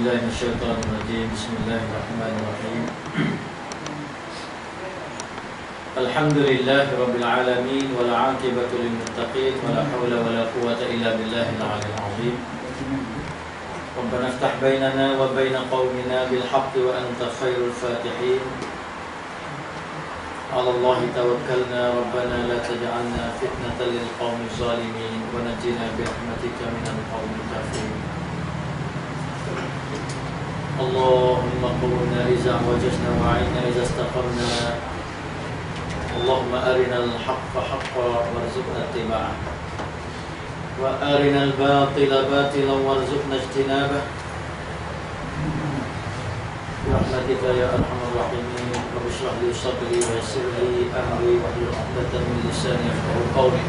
بالله من الشيطان الرجيم. بسم الله الرحمن الرحيم. الحمد لله رب العالمين والعاقبة للمتقين ولا حول ولا قوة إلا بالله العلي العظيم. ربنا افتح بيننا وبين قومنا بالحق وأنت خير الفاتحين. على الله توكلنا ربنا لا تجعلنا فتنة للقوم الظالمين ونجنا برحمتك من القوم الكافرين. اللهم قونا إذا وججنا وعينا إذا استقمنا. اللهم أرنا الحق حقا وارزقنا اتباعه وأرنا الباطل باطلا وارزقنا اجتنابه برحمتك يا أرحم الراحمين. رب اشرح لي صدري ويسر لي أمري واحلل عقدة من لساني يفقهوا قولي.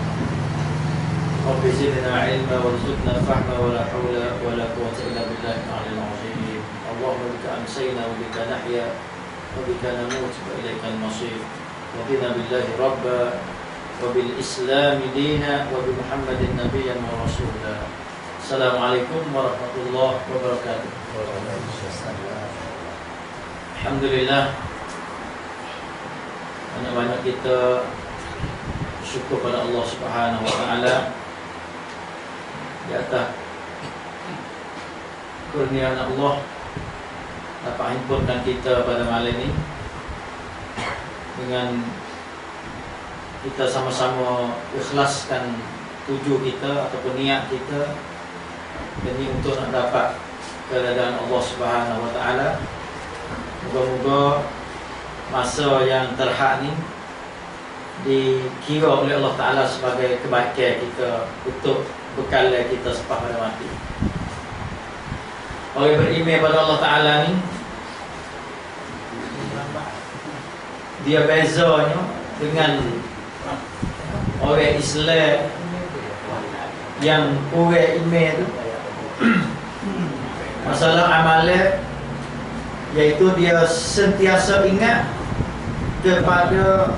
رب زدنا علما وارزقنا فهما ولا حول ولا قوة إلا بالله العلي العظيم. اللهم بك أمسينا وبك نحيا وبك نموت وإليك المصير. رضينا بالله ربا وبالإسلام دينا وبمحمد نبيا ورسولا. السلام عليكم ورحمة الله وبركاته. Alhamdulillah, banyak-banyak kita syukur pada Allah Subhanahu wa taala di atas kurniaan Allah dapat himpunkan kita pada malam ini dengan kita sama-sama ikhlaskan tuju kita ataupun niat kita ini untuk nak dapat keredaan Allah Subhanahu wa taala. Moga-moga masa yang terhad ni dikira oleh Allah Ta'ala sebagai kebaikan kita untuk bekal kita selepas pada mati. Orang beriman pada Allah Ta'ala ni dia bezanya dengan orang Islam yang kurang iman tu. Masalah amalan iaitu dia sentiasa ingat kepada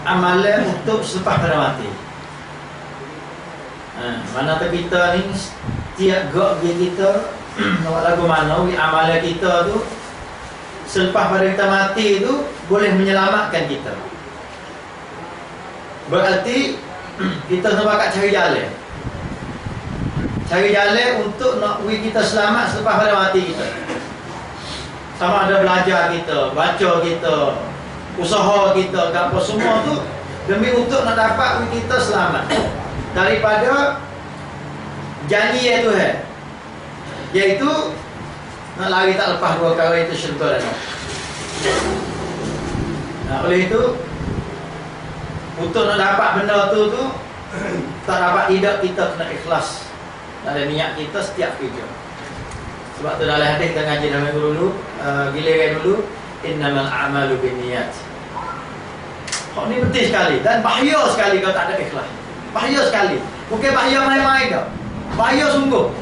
amalan untuk selepas pada mati. Mana kita ni setiap gerak kita nak lagu mana amalan kita tu selepas pada kita mati tu boleh menyelamatkan kita. Berarti kita nak bakal cari jalan. Cari jalan untuk nak kita selamat selepas pada mati kita. Sama ada belajar kita, baca kita, usaha kita, apa semua tu demi untuk nak dapat kita selamat daripada janji Tuhan, iaitu nak lari tak lepas dua kali itu syurga dah. Oleh itu untuk nak dapat benda tu tak dapat tidak, kita kena ikhlas dalam niat kita setiap kerja. Sebab tu dalam hadis kita ngaji dalam minggu dulu, giliran dulu, innamal a'malu binniyat. Hak ni penting sekali dan bahaya sekali kalau tak ada ikhlas. Bahaya sekali. Bukan bahaya main-main dah. Bahaya sungguh.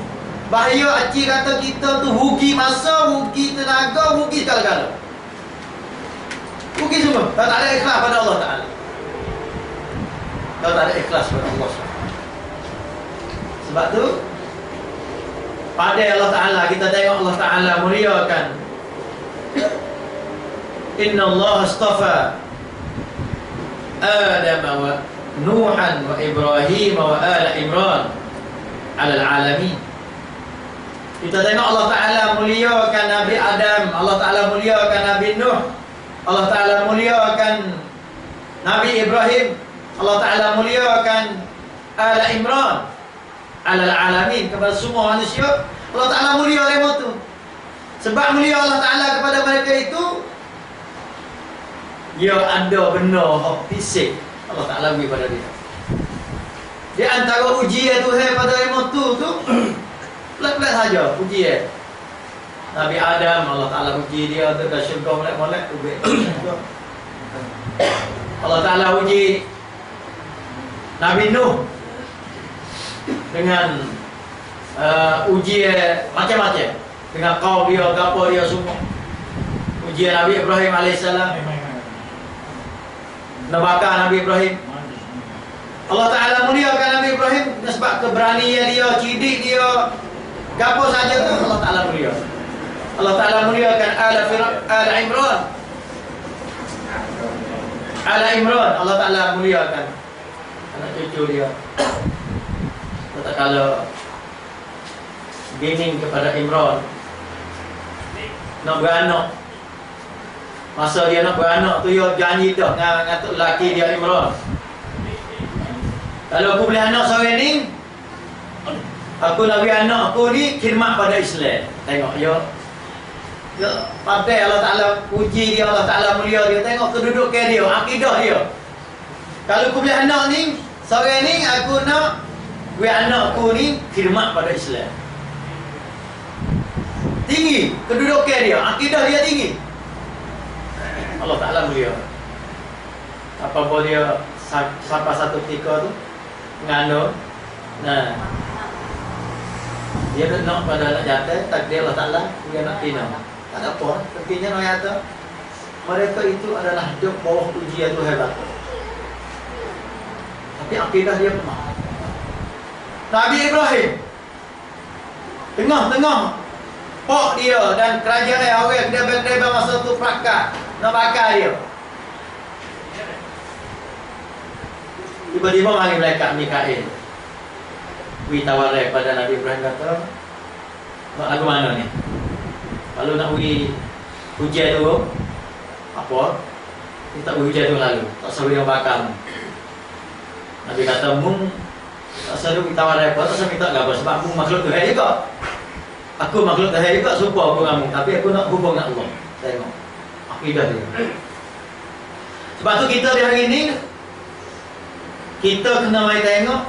Bahaya aci kata kita tu rugi masa, rugi tenaga, rugi segala-gala. Rugi semua kalau tak ada ikhlas pada Allah Ta'ala. Kalau tak ada ikhlas pada Allah SWT. Sebab tu pada Allah Ta'ala kita tengok Allah Ta'ala muliakan. Inna Allah astafa Adam wa Nuhan wa Ibrahim wa ala Imran alal alamin. Kita tengok Allah Ta'ala muliakan Nabi Adam, Allah Ta'ala muliakan Nabi Nuh, Allah Ta'ala muliakan Nabi Ibrahim, Allah Ta'ala muliakan ala Imran alal alamin, kepada semua manusia. Allah Ta'ala mulia lewat tu. Sebab mulia Allah Ta'ala kepada mereka itu, dia ada benar hak fisik Allah Ta'ala beri pada dia. Di antara ujian Tuhan pada lewat tu pelat-pelat saja ujian. Nabi Adam, Allah Ta'ala uji dia untuk dah syurga molek-molek. Allah Ta'ala uji Nabi Nuh dengan ujian macam-macam dengan kaum dia, apa dia semua. Ujian Nabi Ibrahim AS, nebakar Nabi Ibrahim. Allah Ta'ala muliakan Nabi Ibrahim sebab keberanian dia, cidik dia, Gapo saja tu Allah Taala mulia. Allah Taala muliakan Ala Imran. Ala Imran Allah Taala muliakan anak cucu dia. Kata kalau bimbing kepada Imran nak beranak, masa dia nak beranak tu dia janji dah dengan tok lelaki dia Imran, kalau aku boleh anak seorang ni, aku nak beri anak aku ni khidmat pada Islam. Tengok dia pandai Allah Ta'ala puji dia, Allah Ta'ala mulia dia. Tengok kedudukan dia, akidah dia. Kalau aku boleh anak ni seorang ni, aku nak beri anak aku ni khidmat pada Islam. Tinggi kedudukan dia, akidah dia tinggi. Allah Ta'ala mulia. Apabila dia sampai satu ketika tu ngano, nah dia nak pada nak jatuh, takdir Allah Ta'ala dia nak pina. Tak ada apa, tentunya nak kata mereka itu adalah hidup bawah ujian tu hebat. Tapi akidah dia lemah. Nabi Ibrahim tengah-tengah pok dia dan kerajaan orang dia masa tu prakar nak bakar dia. Tiba-tiba mari malaikat Mikail wi tawarai pada Nabi Ibrahim, kata nak lagu mana ni? Kalau nak wi hujan tu apa? Kita wi hujan tu lalu tak sawi yang bakar. Nabi kata mung tak sawi tawarai apa, tak sawi minta apa, sebab mung makhluk Tuhan juga. Aku makhluk Tuhan juga, serupa aku dengan mung, tapi aku nak hubung dengan Allah. Tengok akidah dia. Sebab tu kita di hari ini kita kena mai tengok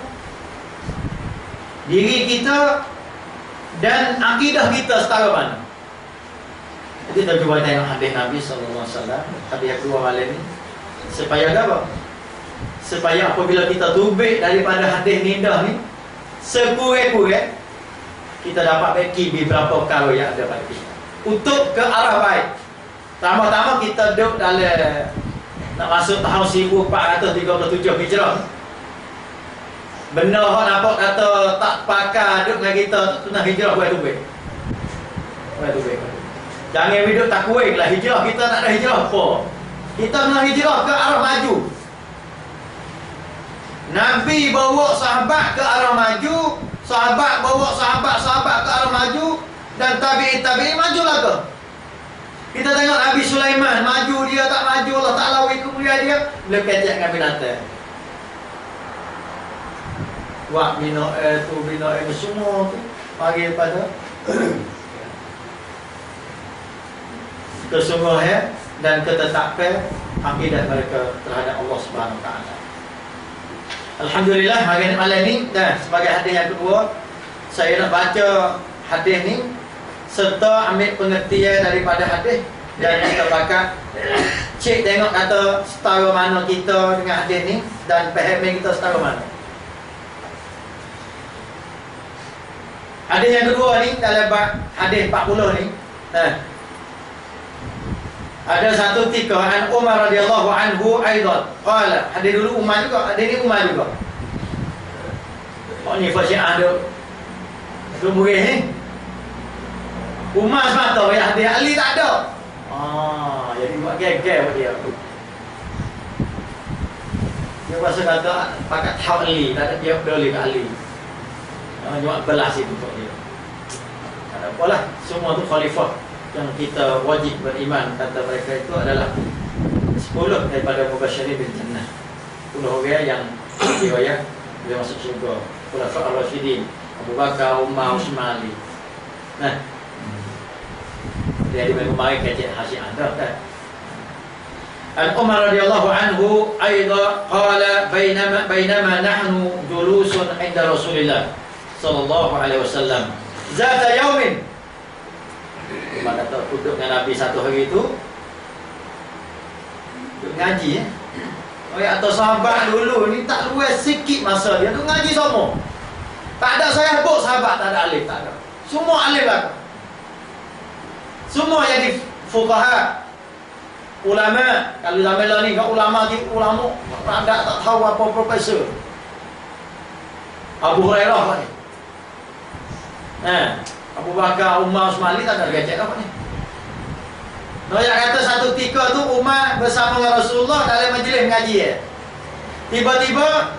diri kita dan akidah kita setara mana. Jadi kita cuba tengok hadis Nabi SAW, hadis yang keluar malam ni, supaya apa? Supaya apabila kita tubik daripada hadis nindah ni, sekurang-kurang kita dapat beki beberapa perkara yang ada pada kita untuk ke arah baik. Pertama-tama kita duduk dalam nak masuk tahun 1437 Hijrah. Benda orang nampak kata tak pakar duduk dengan kita tu nak hijrah buat tubik. Buat tubik. Jangan hidup tak kuih lah hijrah. Kita tak ada hijrah apa. Kita nak hijrah ke arah maju. Nabi bawa sahabat ke arah maju, sahabat bawa sahabat-sahabat ke arah maju, dan tabi'in majulah ke. Kita tengok Nabi Sulaiman maju, dia tak maju, Allah Ta'ala kemuliaan dia, boleh kecek dengan binatang. Buat bina tu, bina semua tu panggil pada kesungguhan dan ketetapan akidah mereka terhadap Allah Subhanahu Wa Taala. Alhamdulillah hari malam ni, dan sebagai hadis yang kedua, saya nak baca hadis ni serta ambil pengertian daripada hadis, dan kita bakal cek tengok kata setara mana kita dengan hadis ni dan faham kita setara mana. Hadis yang kedua ni dalam hadis 40 ni, ada satu ketika an Umar radhiyallahu anhu aidan qala, hadis dulu Umar juga, hadis ni Umar juga. Oh ni Syiah ada lumrih ni. Umar semata ya, hadis Ali tak ada. Jadi buat gel-gel buat dia. Dia rasa kata pakat tahu Ali, tak ada dia boleh kat Ali. Cuma belas itu untuk dia. Tak ada apalah, semua tu khalifah yang kita wajib beriman. Kata mereka itu adalah 10 daripada mubasyirin bil jannah. 10 orang yang riwayat dia masuk syurga. Khulafa ar-rasyidin, Abu Bakar, Umar, Utsman, Ali. Nah, dia di kemarin kecil hasil anda kan. An Umar radhiyallahu anhu aidan qala bainama nahnu julusun 'inda Rasulillah sallallahu alaihi wasallam zata yaumin. Umar kata duduk dengan Nabi satu hari itu duduk ngaji atau sahabat dulu ni tak luas sikit masa dia duduk ngaji semua. Tak ada saya habuk sahabat, tak ada alif, tak ada. Semua alif lah. Semua jadi fuqaha, ulama. Kalau zaman lah ni kan ulama tak tahu apa profesor. Abu Hurairah ni. Abu Bakar, Umar, Usman, Ali tak ada gajak apa ni. Yang kata satu ketika tu Umar bersama dengan Rasulullah dalam majlis mengaji ya. Tiba-tiba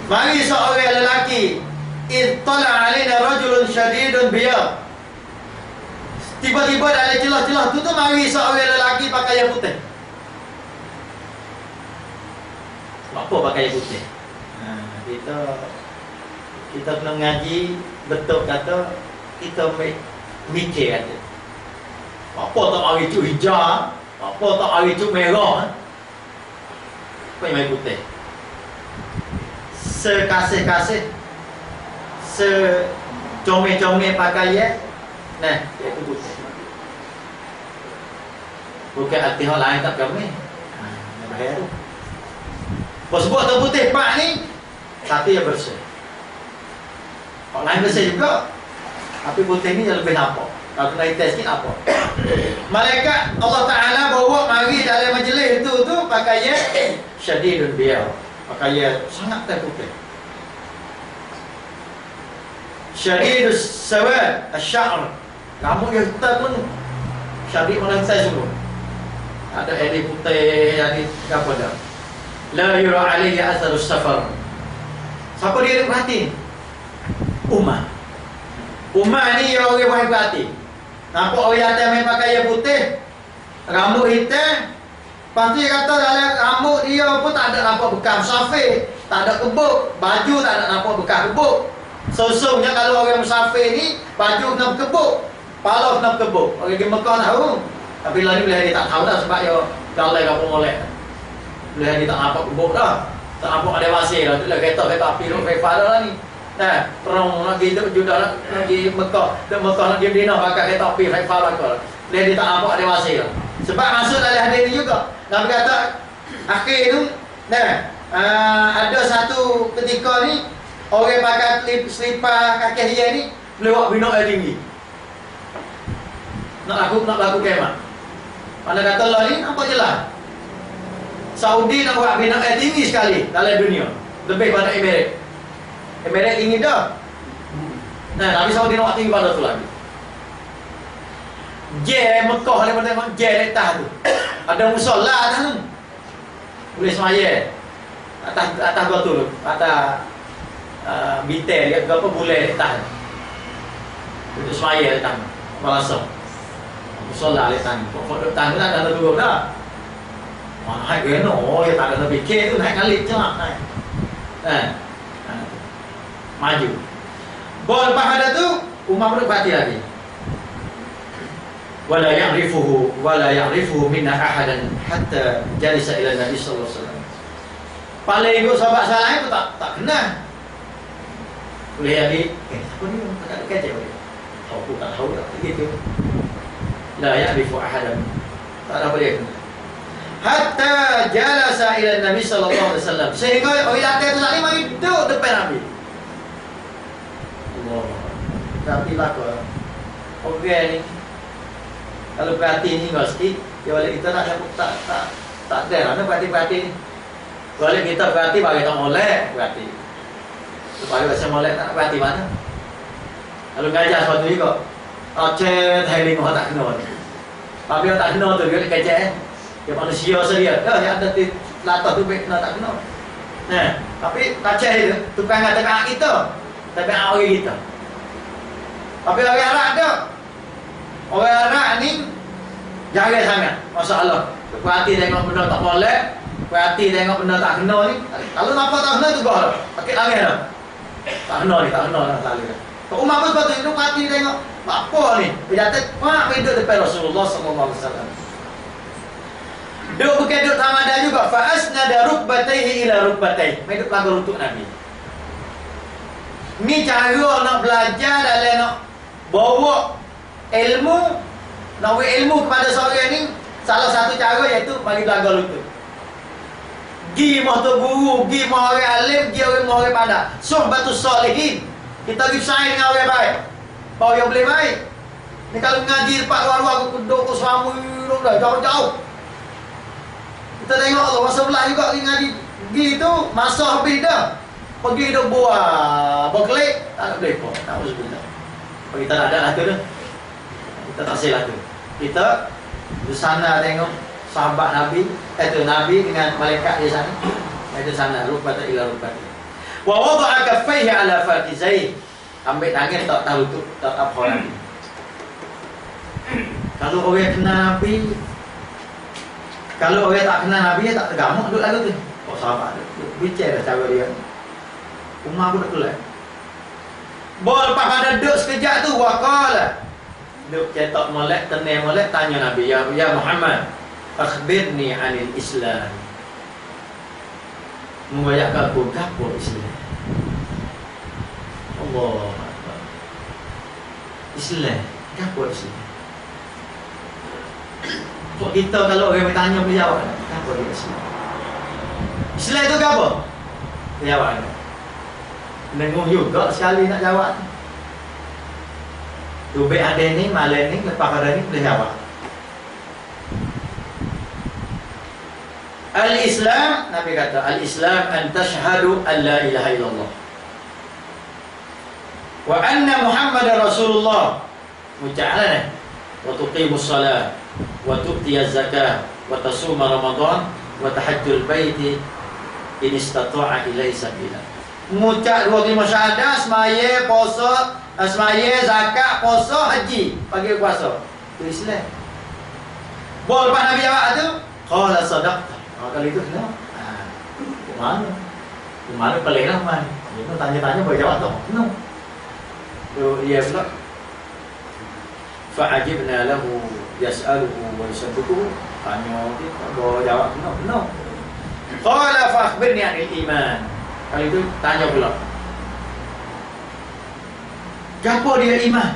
mari seorang lelaki, ittala alaina rajulun syadidun biyad. Tiba-tiba dalam celah-celah tu mari seorang lelaki pakaian putih. Apa pakaian putih? Kita kena ngaji betul kata kita mikir kata. Apa tak hari tu hijau, apa tak hari tu merah. Apa yang main putih? Sekasih-kasih, secomel-comel pakaian, nah, iaitu putih. Bukan arti hal lain tak kami. Bahaya tu. Bos sebut tu putih pak ni, satu yang bersih. Hal lain bersih juga, tapi putih ni yang lebih nampak. Kalau kena hitam sikit apa? Malaikat Allah Ta'ala bawa mari dalam majlis itu tu pakaian syadidun biyad. Pakaian sangat putih. Syadidus sawad asy-sya'r. Rambut yang hitam pun syadid melansai semua. Ada edit putih, ada apa dah. La yura alaihi atharus safar. Siapa dia perhati? Umar. Umar ni orang yang perhati. Nampak orang atas main pakaian putih, rambut hitam. Lepas tu dia kata dalam rambut dia pun tak ada nampak bekas musafir, tak ada kebuk, baju tak ada nampak bekas kebuk. Sesungguhnya kalau orang musafir ni baju kena berkebuk, kepala kena berkebuk. Orang di Mekah tahu. Tapi lah ni boleh dia tak tahu dah sebab dia galai apa molek. Boleh dia tak nampak kebuk dah. Tak nampak ada wasir dah. Tu lah kereta api rufefa dah ni. Nah, perang lagi hidup juga lagi Mekah. Di Mekah nak dia nak pakai kereta api rufefa lah kau. Dia tak nampak ada wasir dah. Sebab masuk dalam hadis ni juga. Nabi kata akhir tu, nah, ada satu ketika ni orang pakai selipar kaki hias ni lewat bina air tinggi. Nak laku kemah. Mana kata Allah ni nampak jelas. Saudi nak buat bina air tinggi sekali dalam dunia, lebih pada Emirat. Emirat tinggi dah. Nah, tapi Saudi nak buat tinggi pada tu lagi. Mekah ni pada Mekah letak tu. Ada musola atas tu. Boleh semaya. Atas batu tu, atas bitel dia berapa boleh letak. Untuk semaya letak. Malasam. Musola letak. Pokok letak tu tak ada dulu dah. Mahal kena. Oh, ya tak ada fikir tu naik kali je lah. Maju. Bol lepas ada tu, Umar berpati lagi. Wala ya'rifuhu minna ahadan hatta jalisa ila Nabi sallallahu alaihi wasallam. Paling ikut sahabat saya itu tak kenal. Boleh jadi, siapa ni? Tak kecek boleh. Tak tahu tak begitu. La ya'rifu ahadan. Tak ada boleh kenal. Hatta jalasa ila Nabi sallallahu alaihi wasallam. Sehingga orang atas tu tadi mari duduk depan Nabi. Allah. Tapi lah kau. Orang ni kalau perhati ni kau sikit, dia boleh kita tak ada lah perhati ni. Boleh kita perhati bagi tak molek, perhati. Supaya bahasa molek tak perhati mana. Kalau ngajar sesuatu juga, aceh thailing orang tak kenal. Tapi orang tak kenal tu dia kecek. Dia manusia sedia. Dia ada di latar tu kena tak kenal. Nah, tapi kaceh itu tukang kata kita, tapi orang kita. Tapi orang Arab ada. Orang Arab ni jaga sangat, masalah. Perhati tengok benda tak molek, perhati tengok benda tak kena ni. Kalau nampak tak kena tu gol. Pakai angin dah. Tak kena lah selalu. Kau Umar pun sebab tu perhati tengok apa ni. Berjata mak hidup depan Rasulullah sallallahu alaihi wasallam. Duk bukan duk tamada juga. Fa asnada rukbatayhi ila rukbatayhi. Hidup lagu untuk Nabi. Ni cara nak belajar dalam nak bawa ilmu, nak beri ilmu kepada seorang ni, salah satu cara iaitu bagi belaga lutut. Gi mah tu guru, gi mah orang alim, gi orang pandai. Suhbatus salihin. Kita pergi bersaing dengan orang baik. Bahawa yang boleh baik. Ni kalau ngaji dekat luar-luar duduk ke suamu dah jauh-jauh. Kita tengok Allah masa belah juga pergi ngaji. Gi tu masa habis dah. Pergi duk buah, berkelik, tak boleh pun. Tak boleh sebentar. Kita tak ada lah tu dah. Kita tak silap tu. Kita di sana tengok sahabat Nabi, Nabi dengan malaikat di sana. Di sana rupata ila rupata. Wa wada'a kaffaihi ala fatizai. Ambil tangan tak tahu tu, tak apa lagi. Kalau orang kenal Nabi, kalau orang tak kenal Nabi, tak tergamuk duduk lagu tu. Oh sahabat tu, bicara cara dia. Umar pun tak keluar. Bol lepas pada duduk sekejap tu, waqala. Duduk cetak molek, tenai molek, tanya Nabi, ya Muhammad, akhbirni anil Islam. Membayar aku, apa Islam? Allah Akbar. Islam, apa Islam? Kok kita kalau orang bertanya berjawab, apa dia Islam? Islam itu apa? Jawab. Dengung juga sekali nak jawab. Tubik ada ni, malam ni, lepas pada ni boleh jawab. Al-Islam, Nabi kata, Al-Islam an tashhadu an la ilaha illallah wa anna Muhammadar Rasulullah. Muca'ala wa tuqimus salat wa tu'tiyaz zakah wa tasuma Ramadan wa tahajjul baiti in istata'a ilaihi sabila. Mengucap 25 syahadah, semaya, puasa, semaya, zakat, puasa, haji, pagi puasa. Itu Islam. Boleh lepas Nabi jawab tu, qala sadaqta. Kalau itu kenapa? Mana? Mana pelik lah man. Itu tanya-tanya boleh jawab tak? No. Tu dia pula. Fa'ajibna lahu yas'aluhu wa yusabbutuhu. Tanya dia tak boleh jawab no. Qala fa'akhbirni 'anil iman. Kali itu tanya pula, apa dia iman?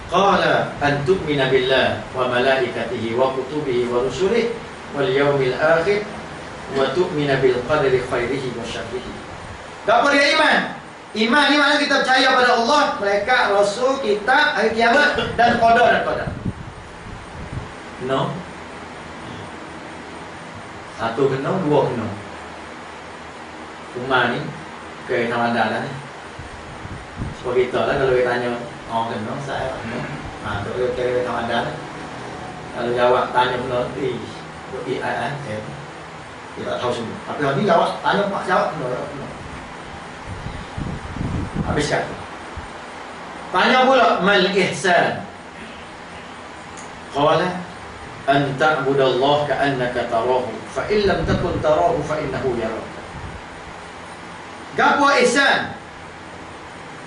Qala an tu'mina billah wa malaikatihi wa kutubihi wa rusulihi wal yawmil akhir wa tu'mina bil qadri khairihi wa syarrihi. Apa dia iman? Iman ni maknanya kita percaya pada Allah, malaikat, rasul, kitab, hari kiamat dan qadar. No. Satu kena, dua kena. Umar ni ke Ramadan lah ni. Sebab kita lah kalau dia tanya orang kena, saya kena. Tu ke Ramadan lah. Kalau jawab tanya kena, dia tak tahu semua. Tapi orang ni jawab, tanya pak jawab kena. Habiskan. Tanya pula mal ihsan. Qala an ta'budallaha ka'annaka tarahu fa in lam takun tarahu fa innahu yaraka. Gapo ihsan?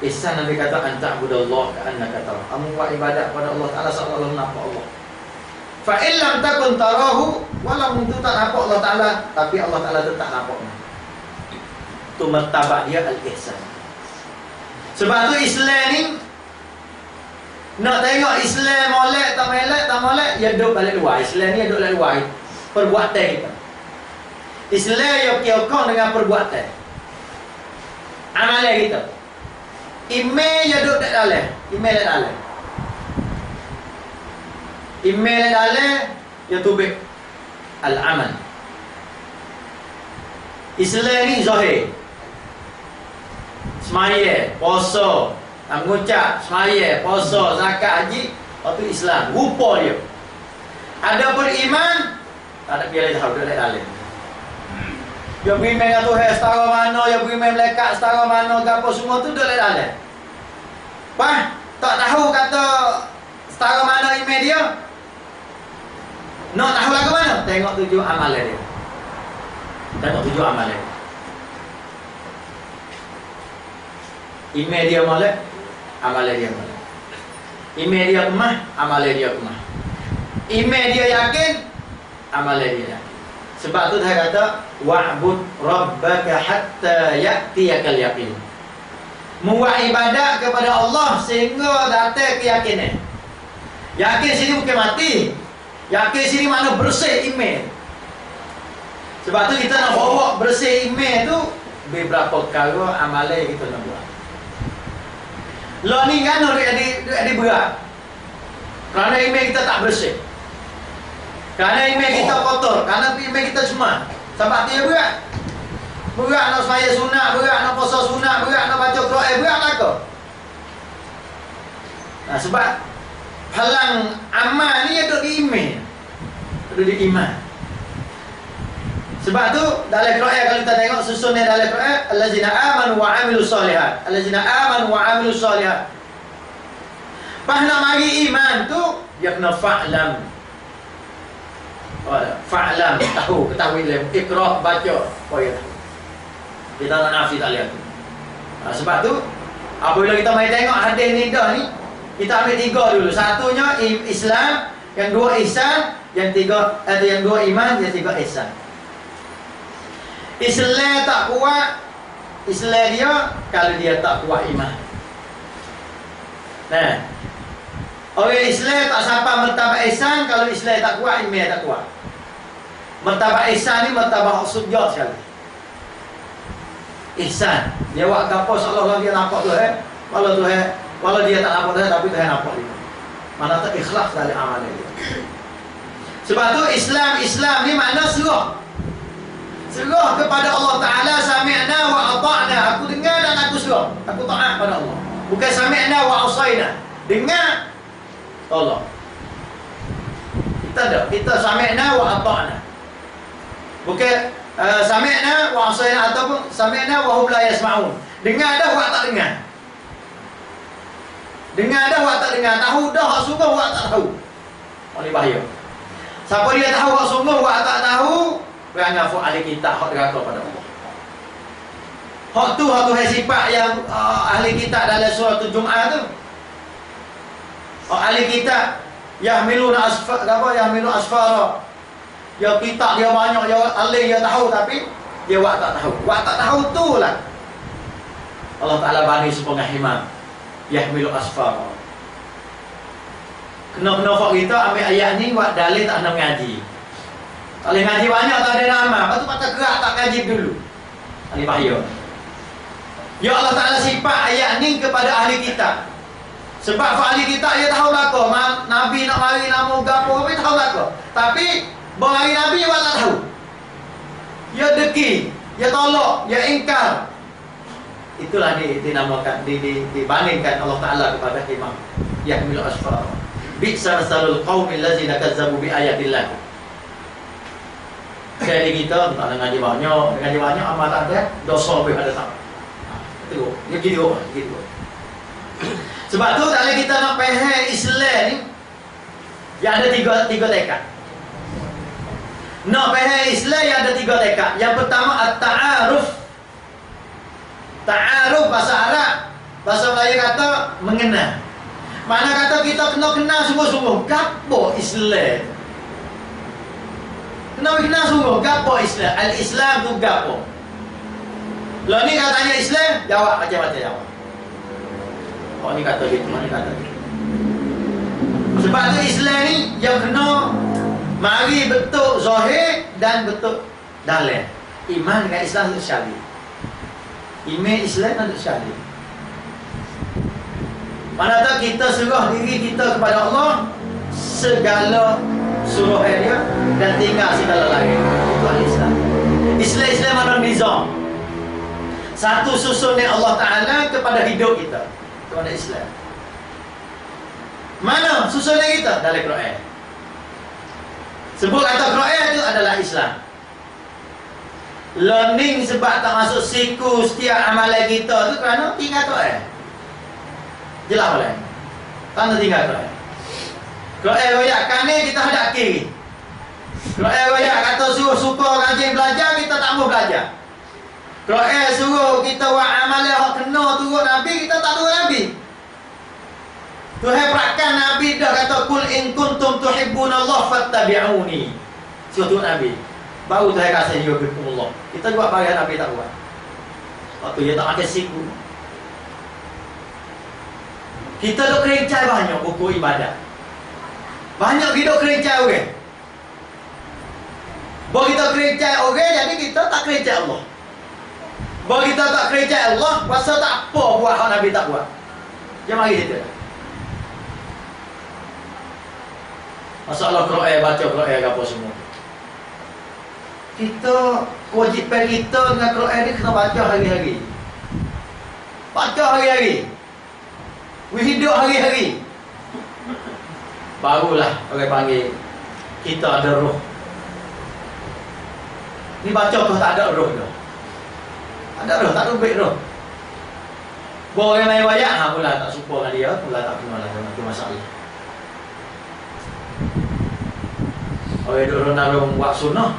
Ihsan Nabi kata an ta'budallaha ka'annaka tarahu. Kamu buat ibadat kepada Allah Taala seolah-olah nampak Allah. Fa in lam takun tarahu, walaupun tu tak nampak Allah Taala, tapi Allah Taala tetap nampak. Itu martabat dia al-ihsan. Sebab tu Islam ni nak tengok Islam molek tak molek, dia duduk balik luar. Islam ni duduk balik luar. Perbuatan kita. Islam yang kira-kira dengan perbuatan. Amalan kita. Email dia duduk dekat dalam. Email dekat dalam. Email dekat dalam, dia tubik al-amal. Islam ni zahir. Semaya, puasa, mengucap, semaya, puasa, zakat, haji, itu Islam. Rupa dia. Ada beriman, tak ada biar tahu dekat dalam. Dia beriman dengan Tuhan setara mana, dia beriman malaikat setara mana, apa semua tu dekat dalam. Tak tahu kata setara mana iman dia. Nak tahu lagu mana? Tengok tujuh amalan dia. Tengok tujuh amalan dia. Iman dia molek, amalan dia molek. Iman dia kemah, amalan dia kemah. Iman dia yakin, amalan dia yakin. Sebab tu saya kata wa'bud rabbaka hatta ya'tiyakal yaqin. Membuat ibadat kepada Allah sehingga datang keyakinan. Yakin sini bukan mati. Yakin sini makna bersih iman. Sebab tu kita nak bawa bersih iman tu beberapa perkara amalan kita nak buat. Lo ni kan ada berat. Kerana iman kita tak bersih. Kerana iman kita kotor. Kerana iman kita cuma. Sebab dia berat. Berat nak semaya sunat, berat nak puasa sunat, berat nak baca Quran, berat nak ke? Sebab halang amal ni ada di iman. Ada di iman. Sebab tu dalam Quran kalau kita tengok susunnya dalam Quran, allazina amanu wa amilus solihat. Allazina amanu wa amilus solihat. Pas nak mari iman tu dia kena fa'lam. Fa'lam, ketahui ilmu. Iqra, baca. Oh ya. Kita tak nafi tak lihat. Sebab tu apabila kita mari tengok hadis ni dah ni, kita ambil 3 dulu. Satunya Islam, yang 2 ihsan, yang 3 yang 2 iman, yang 3 ihsan. Islam tak kuat, Islam dia kalau dia tak kuat iman. Nah, orang Islam tak sampai martabat ihsan kalau Islam tak kuat, iman tak kuat. Martabat ihsan ni martabat sujud sekali. Ihsan, dia buat apa seolah-olah dia nampak Tuhan, walau dia tak nampak Tuhan tapi Tuhan nampak dia. Mana tak ikhlas dalam amal dia. Sebab tu Islam ni makna serah. Serah kepada Allah Ta'ala, sami'na wa ata'na. Aku dengar dan aku serah. Aku taat pada Allah. Bukan sami'na wa asayna. Dengar Allah. Kita sami'na wa ata'na. Bukan sami'na wa asayna ataupun sami'na wa hum la yasma'un. Dengar dah wa tak dengar. Dengar dah wa tak dengar. Tahu dah hak sungguh wa tak tahu. Ini bahaya. Siapa dia tahu hak sungguh wa tak tahu, beranggafu ahli kitab hak deraka pada Allah. Hak tu sifat yang ahli kitab dalam surah Jumaat tu. Ahli kitab yahmiluna asfara. Ya kitab dia banyak, ya ahli dia tahu tapi dia wak tak tahu. Wak tak tahu tu lah Allah Ta'ala bani sepengah imam yahmilu asfara. Kena fak kita ambil ayat ni buat dalil tak nak ngaji. Kalau ngaji banyak tak ada nama, lepas tu patah gerak tak ngaji dulu. Ini bahaya. Ya Allah Ta'ala sifat ayat ni kepada ahli kitab. Sebab ahli kitab dia tahu lah kau Nabi nak mari nama gapo apa tahu lah kau. Tapi bahari Nabi dia tak tahu. Dia deki, dia tolak, dia ingkar. Itulah dinamakan dibandingkan Allah Ta'ala kepada imam yahmilu asfar. Bi'sa masalul qaumil ladzina kazzabu bi ayatillah. Jadi kita tak ngaji banyak amal ada, dosa pun ada tak. Itu dia gitu. Sebab tu kalau kita nak faham Islam ni, yang ada tiga tekad. Nak faham Islam yang ada 3 tekad. Yang pertama at-ta'aruf. Ta'aruf bahasa Arab, bahasa Melayu kata mengenal. Mana kata kita kena kenal sungguh-sungguh gapo Islam. Kena kenal sungguh gapo Islam. Al-Islam tu gapo. Kalau ni katanya Islam, jawab macam-macam jawab. Oh ni kata gitu, ni kata gitu. Sebab tu Islam ni yang kena mari betul zahir dan betul dalam. Iman dengan Islam itu syar'i. Iman Islam itu syar'i. Mana tak kita serah diri kita kepada Allah, segala suruh dia dan tinggal segala lain. Itu Islam. Islam mana nizam. Satu susunnya Allah Ta'ala kepada hidup kita. Itu ada Islam. Mana susunnya kita? Dalam Quran. Sebut kata Quran itu adalah Islam. Learning sebab tak masuk siku setiap amalan kita tu kerana tinggal Quran. Jelas boleh. Tanda tinggal Quran. Quran royak ni kita hadap kiri. Quran royak kata suruh suka rajin belajar, kita tak mau belajar. Quran suruh kita buat amalan hak kena turut Nabi, kita tak turut Nabi. Tuhan perakan Nabi dah kata kul in kuntum tuhibbunallah fattabi'uni. Suruh Nabi. Baru Tuhan kata yuhibbukumullah. Kita buat bagian Nabi tak buat. Waktu dia tak ada siku. Kita dok kerencai banyak buku ibadat. Banyak kita kerencai orang. Bahawa kita kerencai orang, jadi kita tak kerencai Allah. Bahawa kita tak kerencai Allah, pasal tak apa buat hak Nabi tak buat. Jangan mari kita. Masalah Quran, baca Quran apa semua. Kita, kewajipan kita dengan Quran ni kena baca hari-hari. Baca hari-hari. Hidup hari-hari. barulah orang panggil kita ada roh. Ni baca kau tak ada roh dah. Ada roh, tak rubik roh. Boleh main wayak, pula tak suka dengan dia, pula tak kenal lah, itu masalah. Orang duduk renarung buat sunnah,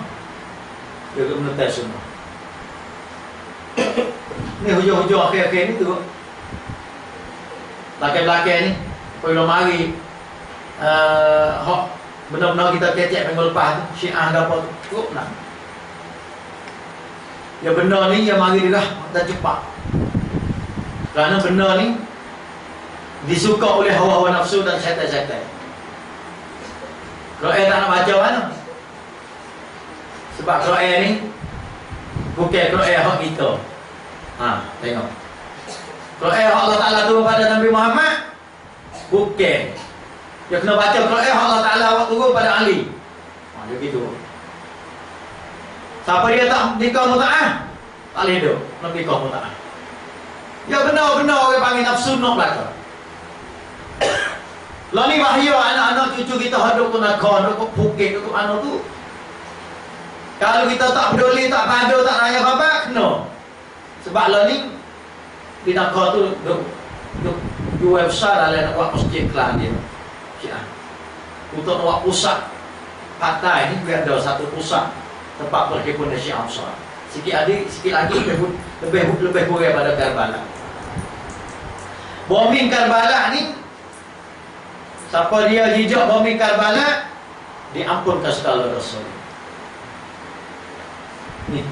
dia ke menetai sunnah. Ni hujung-hujung akhir-akhir ni tu, belakang-belakang ni, kalau mari benar-benar kita kecek minggu lepas tu, Syiah ke apa tu, cukup nak. Ya benar ni, ya mari dia dah cepat. Kerana benda ni disuka oleh hawa-hawa nafsu dan syaitan-syaitan. Quran tak nak baca mana? Sebab Quran ni bukan Quran hak kita. Tengok. Quran hak Allah Ta'ala turun pada Nabi Muhammad, bukan. Dia kena baca Quran hak Allah Ta'ala turun pada Ali. Dia gitu. Siapa dia tak nikah muta'ah, tak boleh hidup. Nak nikah muta'ah. Ya benar-benar orang panggil nafsu nak belakang. Lah ni bahaya anak-anak cucu kita haduk ke nakon, ke Phuket, ke mana tu. Kalau kita tak peduli, tak padu, tak nanya apa-apa, kena. Sebab lah ni di nakon tu dua besar dalam nak buat masjid kelas dia. Syiah. Untuk nak buat pusat partai ni biar ada satu pusat tempat perhimpunan Syiah besar. Sikit lagi lebih kurang pada Karbala. Bombing Karbala ni, siapa dia hijau bombing Karbala, diampunkan segala dosa. Ni,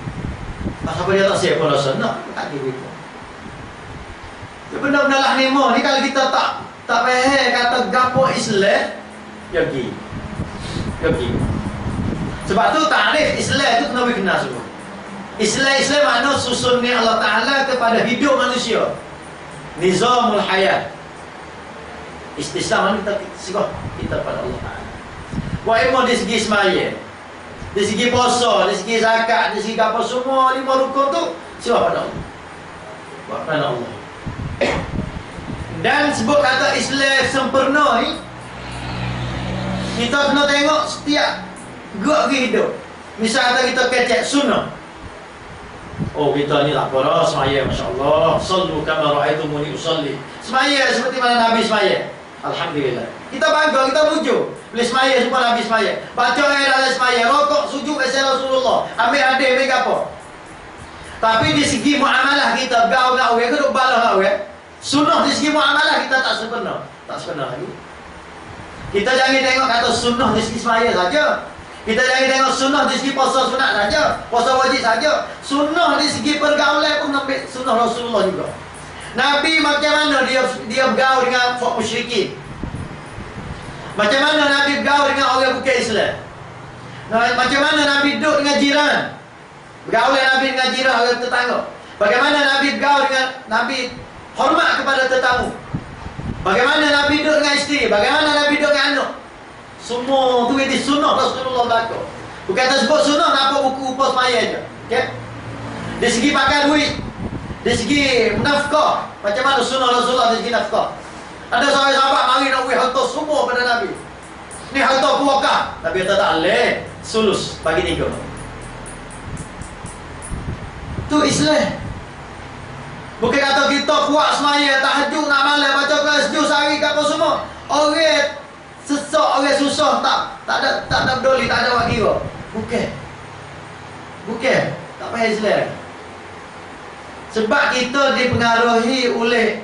siapa dia tak siapa dosa, nak tak begitu. Dia benar-benar lah nemo ni, kalau kita tak faham kata gapo Islam, pergi. Sebab tu takrif Islam tu kena kena semua. Islam makna susunnya Allah Ta'ala kepada hidup manusia. Nizamul hayat. Islam kita serah kita pada Allah Ta'ala. Buat ilmu di segi semaya, di segi puasa, di segi zakat, di segi apa semua 5 rukun tu serah pada Allah. Buat pada Allah. Dan sebut kata Islam sempurna ni, kita kena tengok setiap gerak hidup. Misal kata kita kecek sunnah. Oh kita ni tak apa dah semaya, Masya Allah. Sallu kama ra'aitumuni usalli. Semaya seperti mana Nabi semaya. Alhamdulillah. Kita bangga, kita mujuk. Boleh semaya semua Nabi semaya. Baca ayat dalam semaya, rokok, sujud bersama Rasulullah. Ambil hadir, ambil apa. Tapi di segi muamalah kita, gaul-gaul, kita duk balah gaul. Sunnah di segi muamalah kita tak sempurna. Tak sempurna lagi. Kita jangan tengok kata sunnah di segi semaya saja. Kita jangan tengok sunnah di segi puasa sunat saja, puasa wajib saja. Sunnah di segi pergaulan pun ambil sunnah Rasulullah juga. Nabi macam mana dia bergaul dengan folk musyrikin? Macam mana Nabi bergaul dengan orang bukan Islam? Macam mana Nabi duduk dengan jiran? Bergaul Nabi dengan jiran orang tetangga. Bagaimana Nabi bergaul dengan Nabi hormat kepada tetamu? Bagaimana Nabi duduk dengan isteri? Bagaimana Nabi duduk dengan anak? Semua tu di sunnah Rasulullah berlaku. Bukan tersebut sunnah, nampak buku upah semaya je. Okay? Di segi pakai duit, di segi nafkah, macam mana sunnah Rasulullah di segi nafkah. Ada sahabat mari nak hantar semua pada Nabi. Ni hantar kuakah, Nabi kata tak boleh, sulus bagi 3. Tu Islam. Bukan kata kita kuat semaya, tahajud nak malam, baca Quran sejus sehari ke apa semua. Orang sesak, orang susah, tak ada peduli, tak ada wak kira. Bukan. Tak payah Islam. Sebab kita dipengaruhi oleh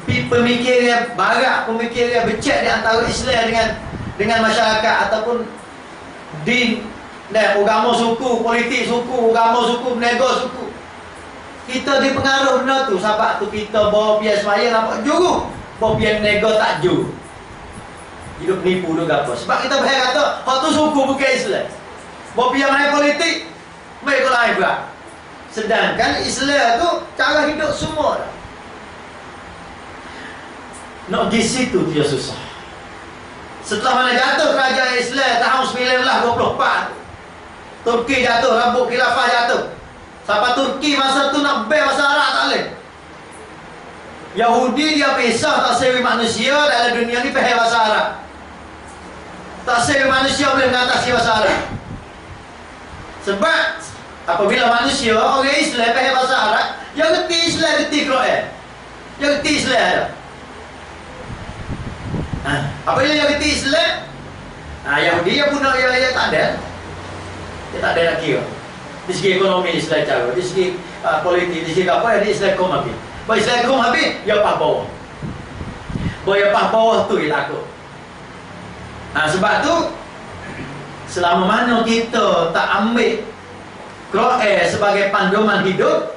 pemikiran barat, pemikiran becek di antara Islam dengan masyarakat ataupun din dan agama suku, politik suku, agama suku, berniaga suku. Kita dipengaruh benda tu. Sebab tu kita bawa bias semaya nampak juru, bawa bias berniaga tak juru. Hidup nipu tu apa? Sebab kita bahaya kata hak tu suku bukan Islam. Bawa bias main politik, mereka lain pula. Sedangkan Islam tu cara hidup semua dah. Nak pergi situ dia susah. Setelah mana jatuh kerajaan Islam tahun 1924, Turki jatuh, rambut khilafah jatuh. Sampai Turki masa tu nak ban bahasa Arab tak boleh. Yahudi dia pisah tak sewi manusia dalam dunia ni faham bahasa Arab. Tak semua manusia boleh mengatasi masalah. Sebab apabila manusia orang Islam faham bahasa Arab, dia reti Islam, reti Quran. Dia reti Islam. Apabila dia reti Islam, Yahudi dia pun dia tak ada. Dia tak ada nak kira. Di segi ekonomi Islam cara, di segi politik, di segi apa dia Islam kom habis. Kalau Islam kom habis, dia pah bawah. Kalau dia pah bawah tu dia takut. Sebab tu selama mana kita tak ambil Quran sebagai panduan hidup,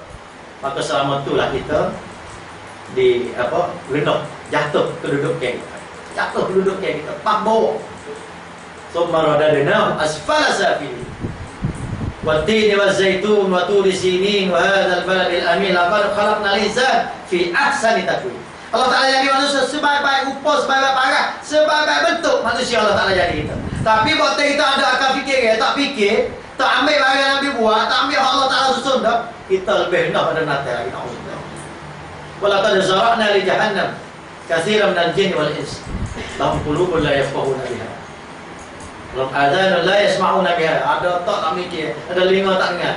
maka selama itulah kita di rendah, jatuh kedudukan kita. Jatuh kedudukan kita, pah bawah. Summa radadnahu asfala safilin. Wat-tini waz-zaitun wa turi sinin wa hadzal baladil amin laqad khalaqnal insana fi ahsani taqwim. Allah Ta'ala jadi manusia sebaik-baik rupa, sebaik-baik parah, sebaik-baik bentuk manusia Allah Ta'ala jadi kita. Tapi waktu kita ada akal fikir, tak fikir, tak ambil barang yang Nabi buat, tak ambil Allah Ta'ala susun dah, kita lebih rendah pada natal lagi. Wa laqad zara'na li jahannam katsiran minal jinni wal ins lahum qulubun la yafqahuna biha. Lahum adhanun la yasma'una biha. Ada otak tak mikir, ada telinga tak dengar.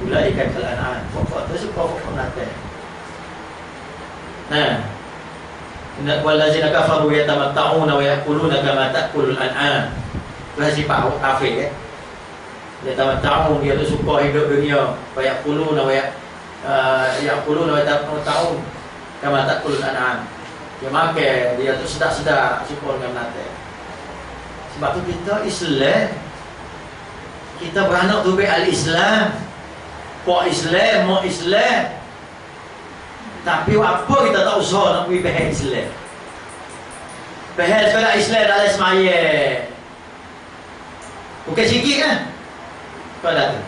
Ulaika kal an'am, pokok tu pokok natal. Wallazina kafaru yatamatta'una wa ya'kuluna kama ta'kulul an'am. Itu sifat kafir Yatamatta'un, dia tu suka hidup dunia, wa ya'kuluna wa ya'kuluna wa yatamatta'un kama ta'kulul an'am. Dia makan, dia tu sedap-sedap, suka dengan natal. Sebab tu kita Islam, kita beranak tu al-Islam, Pak Islam, Mak Islam. Tapi apa kita tak usaha nak pergi bahas Islam. Bahas sekolah Islam dalam semaya. Bukan sikit kan? Pada tu.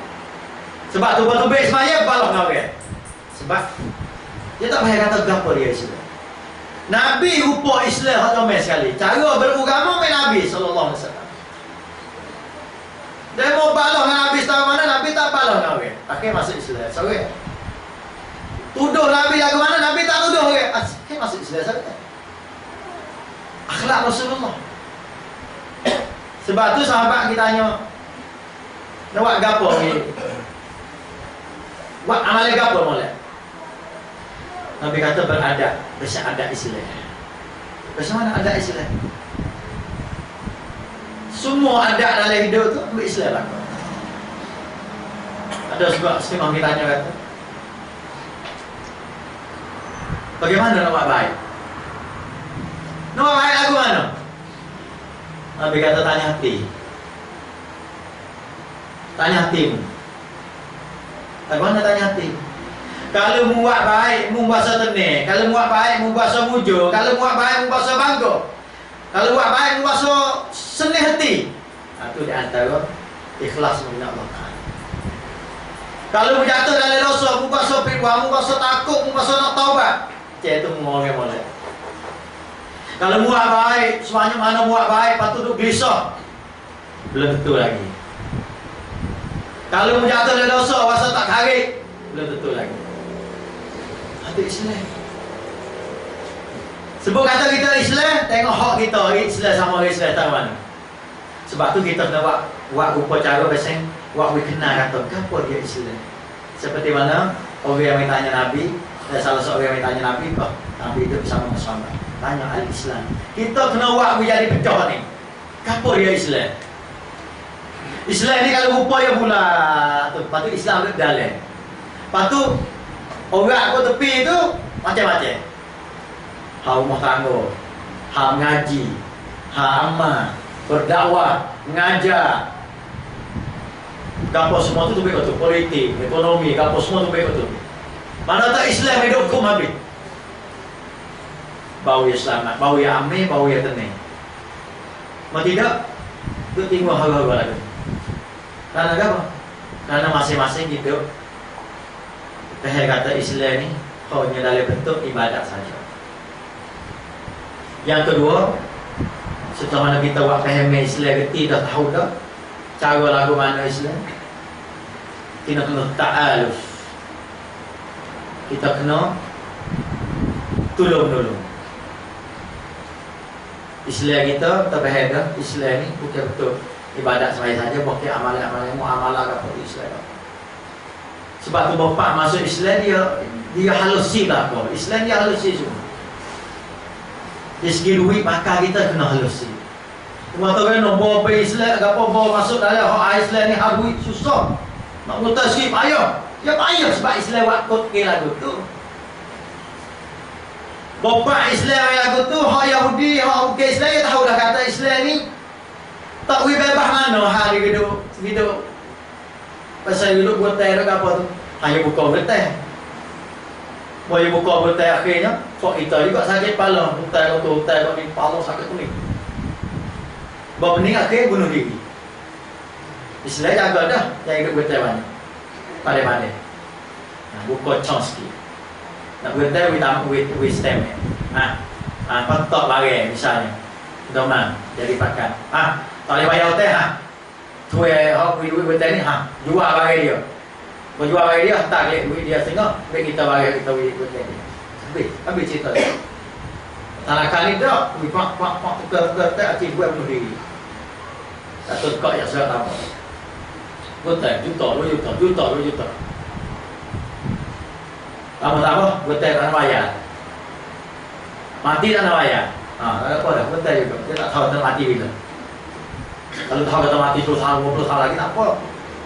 Sebab tu betul baik semaya balok dengan orang. Sebab dia tak payah kata apa dia Islam. Nabi rupa Islam hak ramai sekali. Cara beragama main Nabi sallallahu alaihi wasallam. Dia mau balok dengan Nabi setahu mana, Nabi tak balok dengan orang. Akhir masuk Islam. Sorry. Tuduh Nabi lagu mana, Nabi tak tuduh orang. Akhir masuk Islam. Sorry. Akhlak Rasulullah. Sebab tu sahabat kita tanya, nak buat gapo ni? Buat amal gapo molek? Nabi kata beradab, bersyahadat Islam. Bagaimana adab Islam? Semua adab dalam hidup tu ambil Islam lah. Ada sebab setengah kita tanya kata, bagaimana nak buat baik? Nak buat baik lagu mana? Nabi kata tanya hati. Tanya hatimu. Bagaimana tanya hati? Kalau mu buat baik, mu bahasa tenang. Kalau mu buat baik, mu bahasa mujur. Kalau mu buat baik, mu bahasa bangga. Kalau buat baik, mu bahasa senang hati. Itu di antara ikhlas mengenal Allah Ta'ala. Kalau mu jatuh dalam dosa, mu bahasa fikwah, mu bahasa takut, mu bahasa nak taubat. Itu mu orang molek. Kalau mu buat baik, semuanya mana mu buat baik, patut duduk gelisah. Belum tentu lagi. Kalau mu jatuh dalam dosa, bahasa tak karik, belum tentu lagi. Itu Islam. Sebab kata kita Islam, tengok hak kita Islam sama orang Islam tahu mana. Sebab tu kita kena buat rupa cara beseng, buat we kenal kata apa dia Islam. Seperti mana orang yang tanya Nabi, dan salah seorang yang tanya Nabi, kok Nabi itu bersama sahabat. Tanya al-Islam. Kita kena buat we jadi pecah ni. Apa dia Islam? Islam ni kalau rupa ya bulat, lepas tu Islam ada dalam. Lepas tu orang aku tepi tu macam-macam. Hak rumah tangga, hak mengaji, hak amal, berdakwah, mengajar. Gapo semua tu baik betul. Politik, ekonomi, gapo semua tu baik betul. Mana tak Islam hidup kum habis. Bau ya selamat, bau ya amin, bau ya tenang. Mau tidak? Tu tinggal hal-hal lagi. Karena apa? Karena masing-masing hidup. Kata Islam ni hanya dalam bentuk ibadat saja. Yang kedua, setelah mana kita buat faham Islam, kita dah tahu dah cara lagu mana Islam. Kita kena ta'aluf. Kita kena tolong-tolong. Islam kita terbahada. Islam ni bukan betul ibadat semai saja, bukan amalan-amalan muamalah apa Islam. Sebab tu bapa masuk Islam dia halusi lah apa. Islam dia halusi semua. Dari segi duit makan kita kena halusi. Cuma tu kan bawa pergi Islam, apa bawa masuk dalam hak Islam ni hak duit susah. Nak mutar sikit payah. Ya payah sebab Islam buat kod ke lagu tu. Bapa Islam yang lagu tu, hak Yahudi, hak bukan Islam, dia tahu dah kata Islam ni tak boleh bebas mana hari hidup. Pasal hidup bertai ke apa tu. Hanya buka bertai. Boleh buka bertai akhirnya, so kita juga sakit kepala. Bertai kat ni, kepala sakit kuning. Bawa pening akhir bunuh diri. Islam jaga dah yang hidup bertai banyak. Pandai-pandai. Buka chance sikit. Nak bertai with stem. Kontak barang misalnya. Domang jadi pakan. Tak boleh bayar hotel tuai duit bertai ni jual barang dia. Kau jual barang dia tak lek duit dia setengah, duit kita barang kita duit bertai ni. Habis cerita dia. Tak kali dah, pak tukar tak acik buat bunuh diri. Satu kau yang sudah apa. Bertai juta, 2 juta. Apa? Bertai tak nak bayar. Mati tak nak bayar. Tak apa dah, bertai juga. Dia tak tahu tak mati bila. Kalau tahu kata mati 10 tahun, 20 tahun lagi tak apa.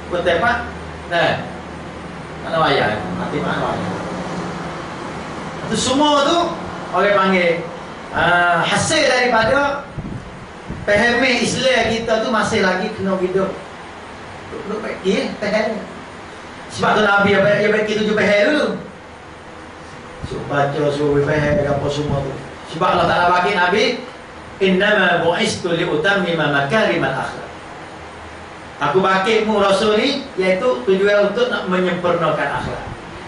Bertai pak, tak nak bayar. Mati tak nak bayar. Itu semua tu orang panggil hasil daripada pahami Islam kita tu masih lagi kena hidup. Duk baik pahal. Sebab tu Nabi dia baik kita jumpa pahal dulu. So baca suruh pahal apa semua tu. Sebab Allah Taala bagi Nabi, innama bu'istu liutammima makarimal akhlak. Aku bakitmu Rasul ni iaitu tujuan untuk nak menyempurnakan akhlak.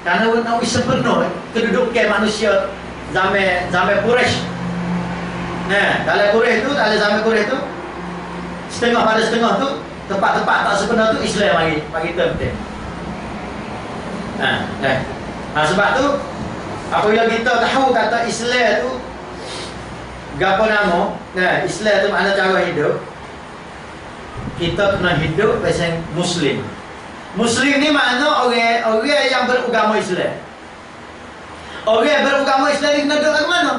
Karena nak sempurna kedudukan manusia zaman Quraisy. Dalam Quraisy tu, dalam zaman Quraisy tu setengah pada setengah tu tempat-tempat tak sempurna tu Islam bagi terpenting. Sebab tu apabila kita tahu kata Islam tu gapo nama, Islam tu makna cara hidup. Kita kena hidup macam Muslim. Muslim ni makna orang yang beragama Islam. Orang yang beragama Islam ni kena duduk kat mana?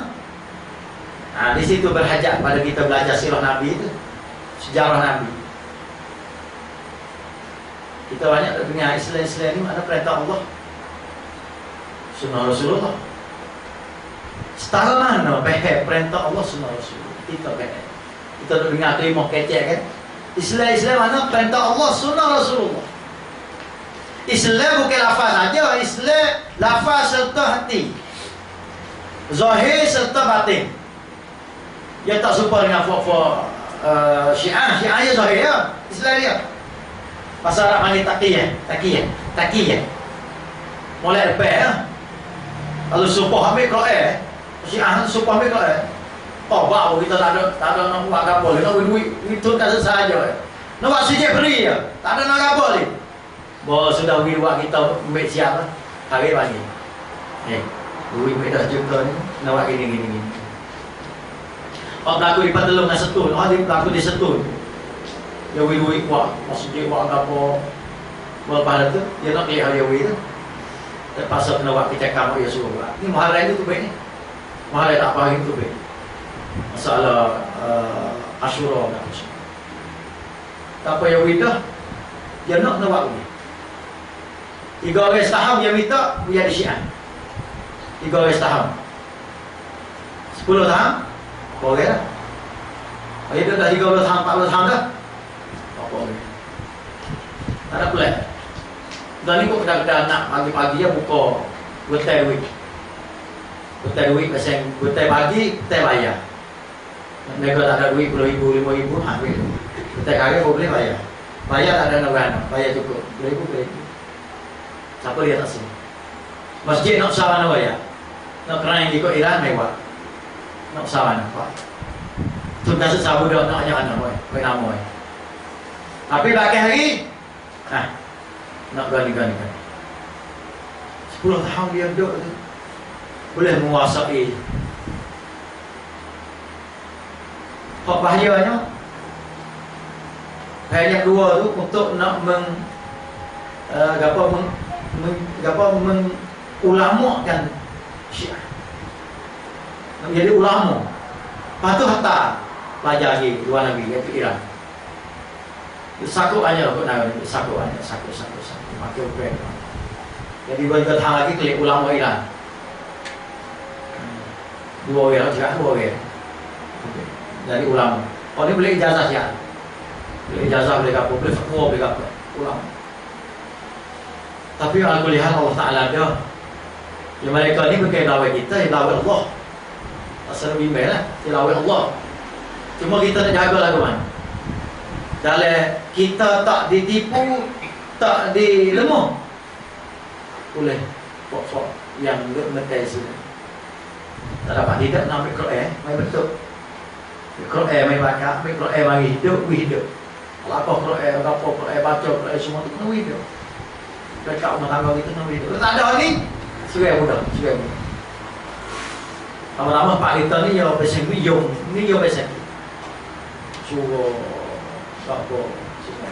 Di situ berhajat pada kita belajar sirah Nabi tu, sejarah Nabi. Kita banyak dengar Islam ni makna perintah Allah, sunnah Rasulullah. Setara mana faham perintah Allah, sunnah Rasulullah? Kita faham. Kita dengar terima kecek kan? Islam mana perintah Allah, sunnah Rasulullah. Islam bukan lafaz saja, Islam lafaz serta hati, zahir serta batin. Dia tak serupa dengan Syiah dia zahir ya, Islam dia. Pasal Arab panggil taqiyah. Mulai depan ya. Kalau sumpah ambil Quran, Syiah sumpah ambil Quran. Bau kita tak ada nak buat apa boleh. Nak duit itu tak saja. Nak buat sujud beri ya. Tak ada nak apa boleh. Bahawa sudah buat kita ambil siap lah. Hari pagi. Duit mereka juta ni nak buat gini. Orang berlaku di Patelung dengan Setun. Orang berlaku di Setun. Dia duit buat masjid buat apa. Buat pada tu dia nak lihat dia tu. Terpaksa kena buat kecakap dia suruh buat. Ni Muharram tu baik ni. Muharram tak apa hari tu baik. Masalah Ashura tak apa. Tak apa yang widah dia nak buat ni. 3 orang setahun dia minta dia di Syiah. 3 orang setahun. 10 tahun boleh lah. Kalau dia dah 30 tahun 40 tahun dah tak boleh. Tak ada pelan. Dan ni kok kadang-kadang nak pagi-pagi dia buka betai duit pasal betai pagi betai bayar. Mereka tak ada duit 10,000, 5,000 ambil. Betai kali boleh bayar. Bayar tak ada nak bayar cukup 10,000. Siapa dia tak sini? Masjid nak usaha mana bayar? Nak kerana ikut Iran mewah. Nak usaha mana? Tu dah sesah budak nak ajak anak boy. Boy nama boy. Tapi bagi hari nak gani. 10 tahun dia duduk tu boleh menguasai Hak bahayanya yang kedua tu untuk nak mengulamakan Syiah. Menjadi ulama. Lepas tu hatta pelajar di luar negeri iaitu Iran. Sakut aja kot nak sakut makin okey. Jadi buat kata lagi klik ulama Iran. Dua orang juga dua orang. Dari ulama. Oh ni boleh ijazah siap. Boleh ijazah boleh apa, boleh fatwa boleh apa. Ulama. Tapi aku lihat Allah Taala dia. Yang mereka ni bukan dawai kita, yang dawai Allah. Asal bimbel lah, yang dawai Allah. Cuma kita nak jaga lah kawan. Dalam kita tak ditipu, tak dilemah oleh pokok yang metai sini. Tak dapat tidak nak ambil Quran, mai betul. Quran mai baca, ambil Quran mari hidup, apa Quran, baca Quran semua tu kena hidup. Dekat rumah tangga kita kena hidup. Tak ada ni, surai mudah. Lama-lama Pak Lita ni yang pesen ni yang pesen. Suruh apa semua.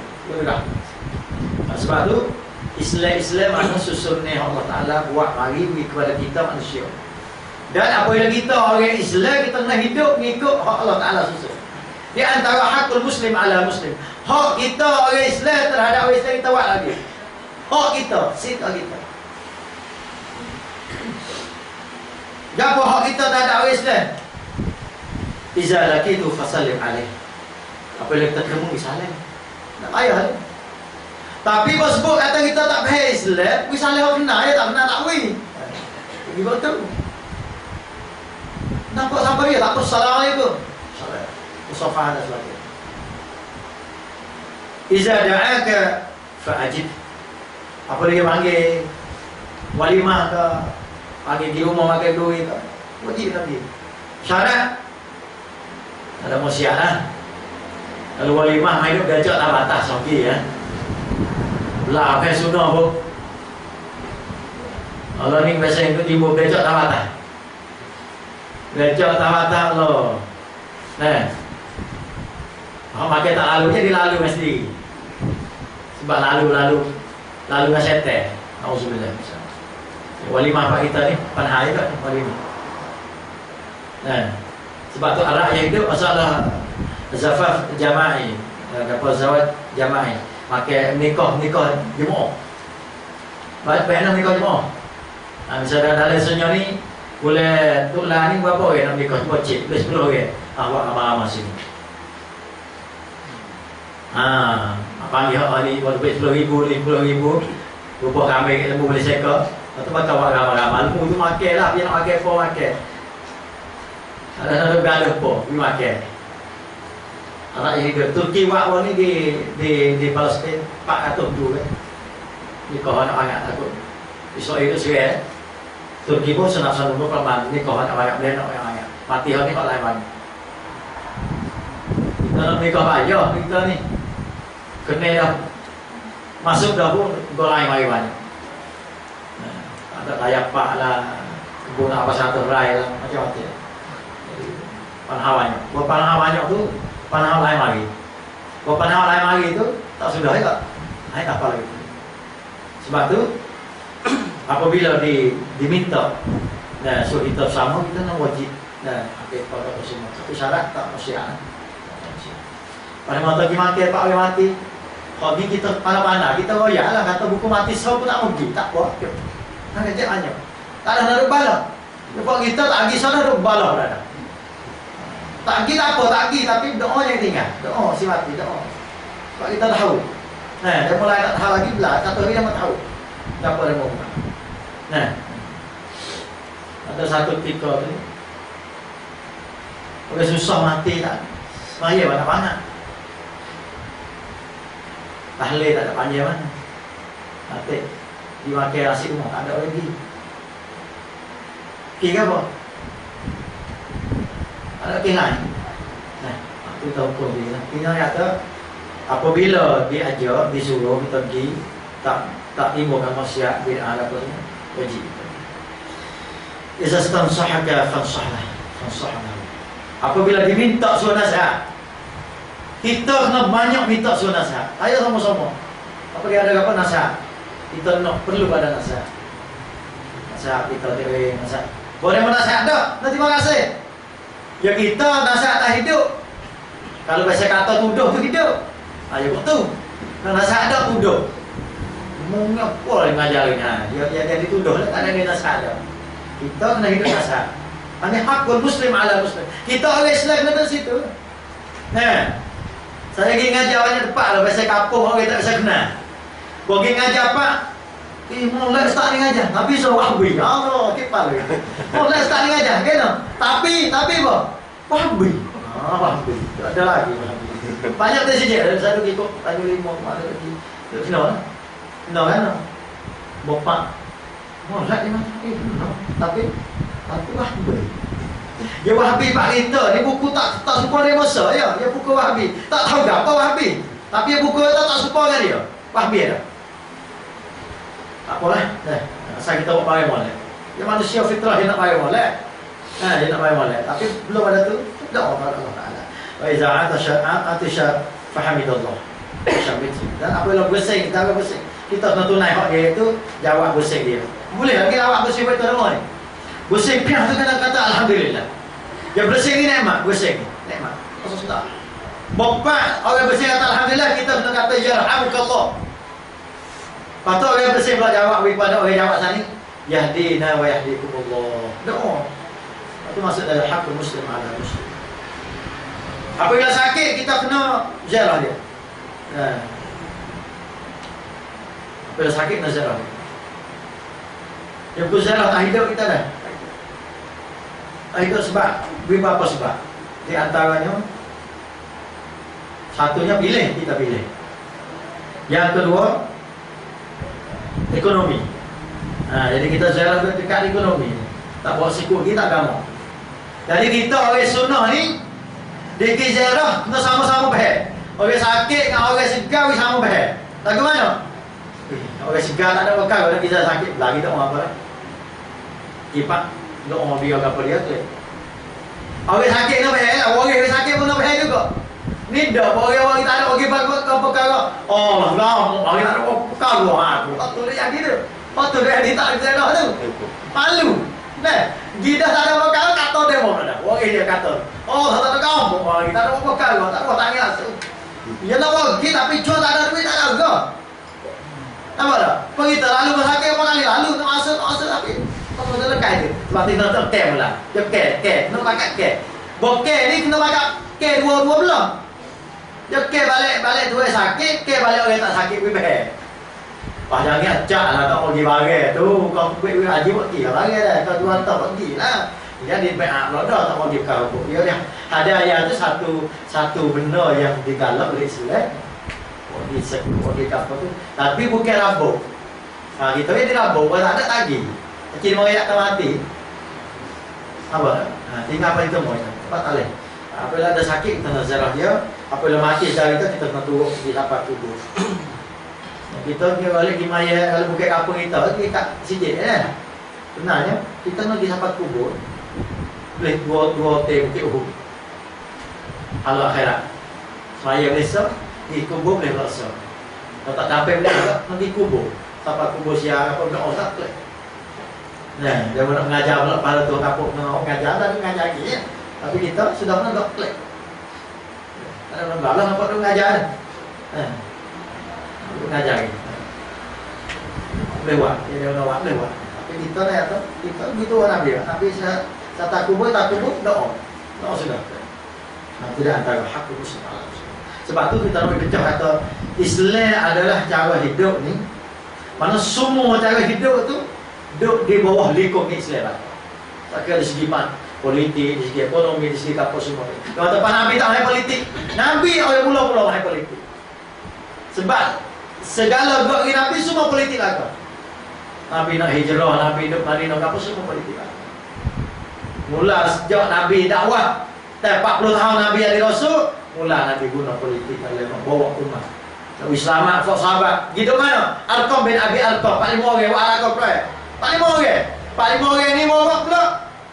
Sebab tu Islam mana susunnya Allah Ta'ala buat mari kepada kita manusia. Dan apabila kita orang Islam, kita nak hidup mengikut hak Allah Ta'ala susun. Di antara hakul muslim ala muslim, hak kita orang Islam terhadap orang Islam kita buat lagi. Hak kita, sifat kita. Apa hak kita terhadap orang Islam? Iza lakitu fasallim alaih. Apabila kita ketemu misalnya, tak payah. Tapi bos sebut kata kita tak faham Islam, misalnya orang kenal, ya tak kenal tak wih. Pergi betul. Nampak sampai dia, tak apa, Assalamualaikum. Musafah dan sebagainya. Iza da'aka fa'ajib. Apa dia panggil walimah ke, panggil di rumah makan duit ke, wajib lagi. Syarat ada musiat lah. Kalau walimah main duk gajak tak batas, okey ya. Lah apa sunnah pun. Allah ni biasa yang timbul gajak tak batas. Gajak tak batas lo. Nah. Kalau makan tak lalunya dilalu mesti. Sebab lalu dengan setan. Auzubillah. Walimah pak kita ni panhai tak walimah. Nah. Sebab tu arak yang itu masalah zafaf jama'i, apa zawat jama'i, pakai nikah jemaah. Baik nikah jemaah. Misalnya dalam sunnya ni boleh tulah ni berapa orang nak nikah, cuba cek, boleh 10 orang. Awak ramai-ramai sini. Panggil ni boleh 10,000, 50,000. Rupa kambing lembu boleh seka. Lepas tu bakal awak ramai-ramai. Lembu tu makan lah, dia nak makan apa makan. Ada gaduh po, pergi makan. Anak yang hidup Turki wak ni di Palestin 400 tu kan. Ni kau nak banyak takut. Israel itu sih. Turki pun senang-senang dulu perempuan ni kau nak banyak dia nak banyak. Mati hari ni kau lain banyak. Kita nak nikah aja kita ni. Kena dah masuk dah pun kau lain banyak. Ada kayak pak lah, kebun apa satu rai lah macam-macam. Panhawannya, buat panhawannya tu panhawan lain lagi. Buat panhawan lain lagi tu tak sudah tak, naik apa lagi. Sebab tu apabila diminta, nah so kita sama kita nak wajib, nah pakai pada semua. Tapi syarat tak masyarakat. Pada mata kita makan pak boleh mati. Kalau ni kita pandai-pandai kita royak lah kata buku mati semua pun tak mungkin tak buat. Nak kerja hanya tak ada naruh bala. Lepas kita tak lagi sana naruh bala dah. Tak pergi tak apa, tak pergi tapi doa yang tinggal. Doa si mati, doa. Sebab kita tahu. Nah, dia mulai tak tahu lagi belah, satu hari dia mau tahu. Apa dia mau buat. Nah. Ada satu ketika tu. Orang susah mati tak. Semaya banyak-banyak. Tahlil tak ada panjang mana. Mati. Dimakai nasi rumah tak ada lagi. Kira apa? Ada kehai. Nah, aku tahu pun dia. Kena kata apabila diajar, disuruh kita pergi tak timbulkan maksiat bid'ah apa semua wajib. Iza sahaka fansahlah. Apabila diminta suruh nasihat, kita kena banyak minta suruh nasihat. Ayo sama-sama. Apa dia ada apa nasihat? Kita nak perlu pada nasihat. Nasihat kita dewe nasihat. Boleh menasihat dah. Nah, terima kasih. Ya kita nasihat tak hidup. Kalau bahasa kata tuduh tu hidup. Ayo betul. Nah, nasihat dah tuduh. Mengapa ngajarin? Dia jadi tuduh lah, tak ada nasihat dah. Kita kena hidup nasihat. Ini hakul muslim ala muslim. Kita orang Islam kena di situ. Saya pergi ngajar banyak tempat lah. Bahasa kampung orang tak bisa kenal. Pergi ngajar apa? Mulai start ni ngajar. Tapi so wahbi. Allah, kipal. Mulai start ni ngajar. Kena. Tapi apa? Wahbi. Wahbi. Tak ada lagi. Banyak tu saja. Saya pergi ikut tanya lima. Ada lagi. Kenal? Kenal kan? Bapak. Mulai ni mana? Tapi Wahbi. Dia Wahbi pak kita. Ni buku tak suka dia masa ya. Dia buku Wahbi. Tak tahu dah apa Wahbi. Tapi dia buku tak suka kan dia. Wahbi ada. Tak apalah. Asal kita buat pakai molek. Dia manusia fitrah dia nak pakai molek. Dia nak pakai molek. Tapi belum ada tu. Doa kepada Allah Taala. Wa iza atasha fahamidallah. Dan apabila bersih, kita bersih. Kita kena tunai hak dia itu jawab bersih dia. Boleh lagi awak bersih betul rumah ni. Bersih piah tu kena kata alhamdulillah. Dia bersih ni nikmat, bersih ni nikmat. Pasal sudah. Bapak orang bersih kata alhamdulillah, kita kena kata yarhamukallah. Patut orang bersih pula jawab kepada orang jawab sana. Yahdina wa yahdikumullah. Doa. Itu maksud dari hakul muslim ala muslim. Apabila sakit kita kena ziarah dia. Apabila sakit kena ziarah dia. Yang berziarah tak hidup kita dah. Tak hidup sebab beberapa sebab. Di antaranya satunya pilih, kita pilih. Yang kedua ekonomi. Jadi kita ziarah dekat ekonomi. Tak bawa siku kita agama. Jadi kita orang sunnah ni pergi ziarah kita sama-sama baik. Orang sakit dengan orang segar sama baik. Tak ke mana? Orang segar tak ada bekal, orang kita sakit lagi tak mau apa lah. Kipak doa biar apa dia tu. Orang sakit nak baik lah, orang sakit pun nak baik juga. Ni dah orang tak ada orang bagus ke perkara. Oh, orang tak ada perkara. Patut dia jadi tu. Patut dia tak ziarah tu. Malu. Nah, kita tak ada perkara kata dia mau dah. Orang dia kata. Oh, tak ada kamu. Orang kita ada perkara, tak ada tanya langsung. Ya nak pergi tapi jual tak ada duit tak ada harga. Apa dah? Pergi terlalu bersakit apa kali lalu nak masuk tapi kalau dah lekai tu. Sebab kita nak kem lah. Dia kem. Nak pakai kem. Bokeh ni kena pakai kem dua belah. Dia kem balik dua sakit, kem balik orang tak sakit pun baik. Wah jangan acak lah kau pergi bagai tu. Kau pergi haji pergi lah bagai dah. Kau tuan tak pergi lah. Jadi baik lah dah tak pergi kau. Dia ada ayat tu satu benda yang digalak oleh Islam. Di kapal tu. Tapi bukan rabuk. Kita ni dirabuk, tak ada lagi. Kecil orang yang mati. Apa? Tinggal apa itu mau. Cepat alih. Apabila ada sakit kita nak ziarah dia. Apabila mati dari kita kena turun di lapak kubur. Kita pergi balik di maya kalau bukan kampung kita pergi kat sini Sebenarnya kita nak di lapak kubur. Boleh dua hotel Bukit Uhud. Kalau akhirat. Saya besok di kubur boleh rasa. Kalau tak dapat boleh nanti kubur. Sampai kubur siang apa nak osak tu. Nah, dia nak mengajar pula pada tu kapuk nak mengajar dan mengajar lagi ya. Tapi kita sudah pernah dok klik. Ada orang balas nampak tu mengajar. Mengajar lagi. Lewat, dia lewat. Tapi kita ni atau kita begitu orang dia. Tapi saya tak kubur doa. Doa sudah. Tidak antara hak muslim. Sebab tu kita nak bincang kata Islam adalah cara hidup ni. Mana semua cara hidup tu duduk di bawah lingkup Islam. Tak kira dari segi politik, dari segi ekonomi, dari segi apa semua. Kalau tempat Nabi tak main politik, Nabi oleh mula-mula main politik. Sebab segala bagi Nabi semua politik lah. Nabi nak hijrah, Nabi hidup Madinah, apa semua politik lah. Mula sejak Nabi dakwah, 40 tahun Nabi jadi Rasul, mula Nabi guna politik dalam membawa umat. Nabi selamat untuk sahabat. Gitu mana? Arqam bin Abi Arqam, 45 orang, Pak Arqam pula. 45 orang ni bawa pula.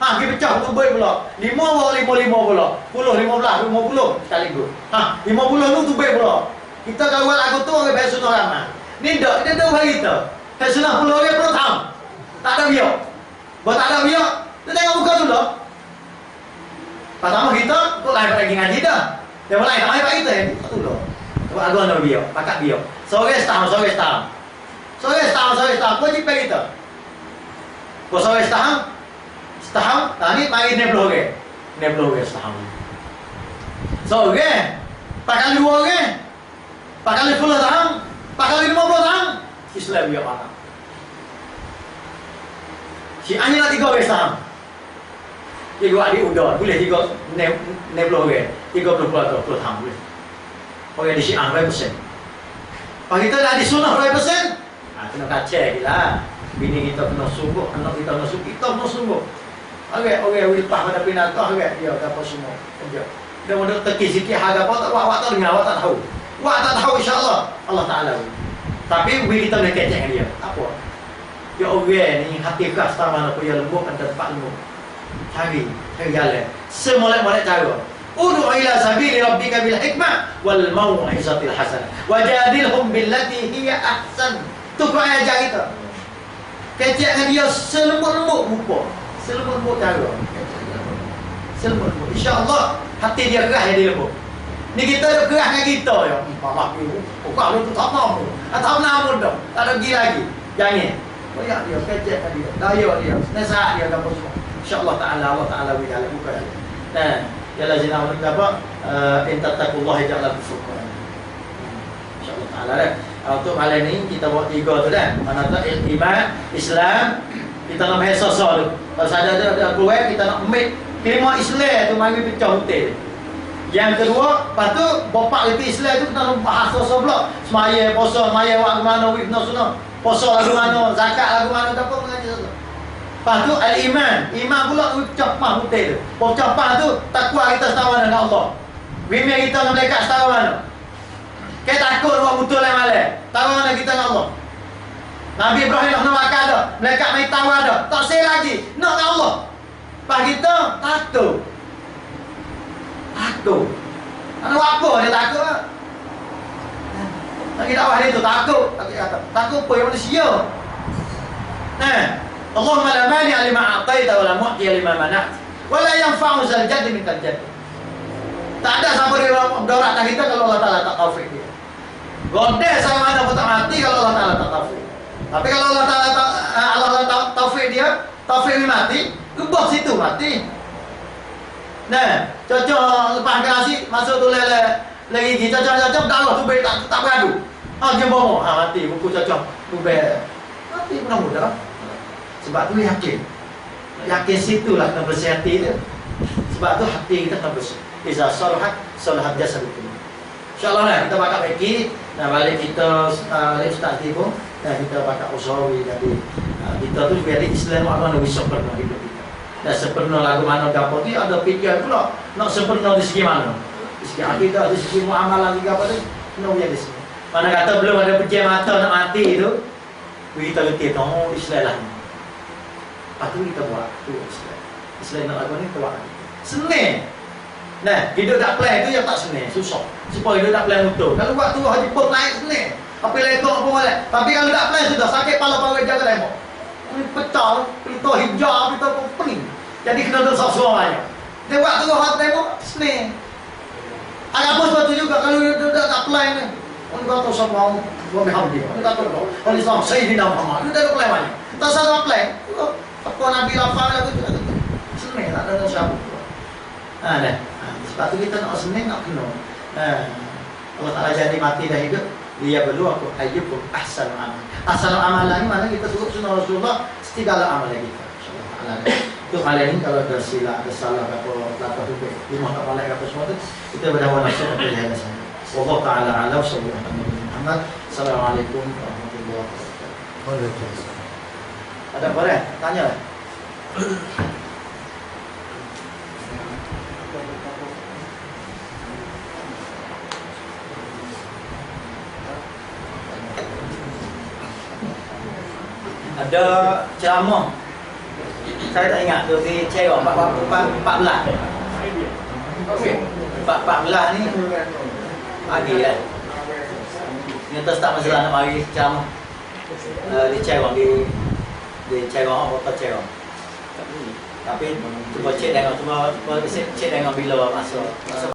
Ha, kita pecah tubai pula. 5 pula. 10, 15, 50 sekaligus. Ha, 50 tu tubai pula. Kita kawal aku tu orang bahasa sunah ramai. Ni dak, dia tahu hari kita. Bahasa sunah 10 orang perlu tahu. Tak ada biak. Buat tak ada biak, dia tengok muka dulu. Pertama kita, tu lain lagi ngaji dah. Dia mulai tak main pak kita ni. Tak dulu. Sebab aku ada biak, pakat biak. Sore setahun. Wajib bagi kita. Kau sore setahun, nah ni mari 60 orang. 60 orang setahun. Sore, pakal 2 orang. Pakal 10 tahun, pakal 50 tahun. Islam biak mana? Si hanya nak 3 orang setahun. Dia buat di udara, boleh 60 orang. 30 tahun boleh. Orang di Syiah 100%. Kalau kita dah di sunnah 100%, kena kacau lah. Bini kita kena sungguh, anak kita kena sungguh, kita kena sungguh. Orang wilpah pada pinatah, dia apa semua. Dia mau teki sikit harga apa tak, awak tak dengar, awak tak tahu. Awak tak tahu insya-Allah, Allah Taala. Tapi bini kita boleh kecek dengan dia. Apa? Dia orang ni hati keras tak mana pun dia lembut dan tempat lembut. Cari jalan. Semolek-molek cara. Ud'u ila sabili rabbika bil hikmah wal mau'izatil hasanah. Wajadilhum billati hiya ahsan. Tu Quran ajar kita. Kecek dengan dia selembut-lembut muka. Selembut-lembut cara. Selembut-lembut. InsyaAllah hati dia keras jadi lembut. Ni kita ada keras dengan kita ya. Allah ni. Kau tu tak mampu. Tak mampu dah. Tak ada pergi lagi. Jangan. Koyak dia, kecek dengan dia. Daya dia. Nasihat dia apa semua. InsyaAllah Ta'ala, Allah Ta'ala wujala buka dia. Nah, ya lazina wa apa? In tattaqullaha ja'ala furqan. InsyaAllah Ta'ala dah. Untuk malam ni kita buat 3 tu dah. Mana tu iman, Islam, kita nak main sosok tu. Kalau saja ada keluar kita nak ambil terima Islam tu mari pecah hutang. Yang kedua, lepas tu bapak itu Islam tu kita nak bahas sosok pula. Semaya, puasa, semaya wak mana, wifna sunah. Puasa lagu mana, zakat lagu mana, tak apa mengaji sosok. Lepas tu al-iman. Iman pula pecah hutang tu. Pecah tu takwa kita setawa dengan Allah. Bimir kita dengan malaikat setawa mana. Kita takut buat betul yang malam. Tahu mana kita dengan Allah. Nabi Ibrahim nak makan dah. Malaikat main tahu dah. Tak say lagi. Nak dengan Allah. Lepas kita takut. Takut. Ada apa dia takut lah. Lagi dakwah dia tu takut. Takut apa yang manusia. Allahumma la mani'a lima a'taita wa la mu'tiya lima mana'ta wa la yanfa'u zal jaddi minkal jaddi. Tak ada siapa dia berdorak kita kalau Allah Ta'ala tak taufik dia. Godeh sama mana pun tak mati kalau Allah Ta'ala tak taufik. Tapi kalau Allah Ta'ala taufik dia, taufik dia mati, gebah situ mati. Nah, cocok lepas nasi masuk tu lagi gigi cocok darah tu baik tak beradu. Dia bomo, mati buku cocok tu baik. Mati pun mudah. Sebab tu yakin situlah kena bersih hati dia. Sebab tu hati kita kena bersih. Iza salahat jasad itu. InsyaAllah lah kita bakal pergi. Nah balik kita Ustaz Tibu. Dan kita bakal usahawi. Jadi kita tu biar Islam mana bisa pernah hidup kita. Dan sempurna lagu mana dapat tu ada fikir pula. Nak sempurna di segi mana? Di segi akidah, di segi muamalah juga apa tu? Kena biar di sini. Mana kata belum ada pejam mata nak mati tu. Kita letih tahu Islam lah. Lepas tu kita buat tu Islam. Islam nak lagu ni kita buat. Senang. Nah, hidup tak plan tu yang tak senang, susah. Supaya hidup tak plan betul. Kalau buat tu haji pop naik senang. Apa lekok apa boleh. Tapi kalau tak plan sudah sakit kepala power jaga lemok. Ini pecah, pita hijau, pita pening. Jadi kena dosa semuanya. Dia buat tu hati lemok senang. Agak pun sebab tu juga kalau dia tak plan ni. Orang kata sama buat hamdi. Orang kata orang Islam Sayyidina Muhammad. Dia tak plan mana. Tak salah plan. Apa Nabi lafal lagu tu. Senang tak ada siapa. Dah. Sebab tu kita nak senang nak kena. Allah Ta'ala jadi mati dah hidup. Dia berluaku ayyukum ahsanu amal. Ahsanu amalan ni mana kita turut sunnah Rasulullah segala amalan kita. InsyaAllah Ta'ala. Itu malam ni kalau ada silap, ada salah apa lapar tu rumah tak balik apa semua tu kita berdakwah nasihat kepada Allah sana. Wallahu Ta'ala a'lam. Sallallahu alaihi Muhammad. Assalamualaikum warahmatullahi wabarakatuh. Waalaikumsalam. Ada apa dah? Tanya lah. Ada ceramah Saya tak ingat tu di Cerong 14. Okey. 14 ni pagi kan. Kita start masalah nak mari jam di Cerong di Cerong apa Cerong. Tapi cuba cek tengok bila masuk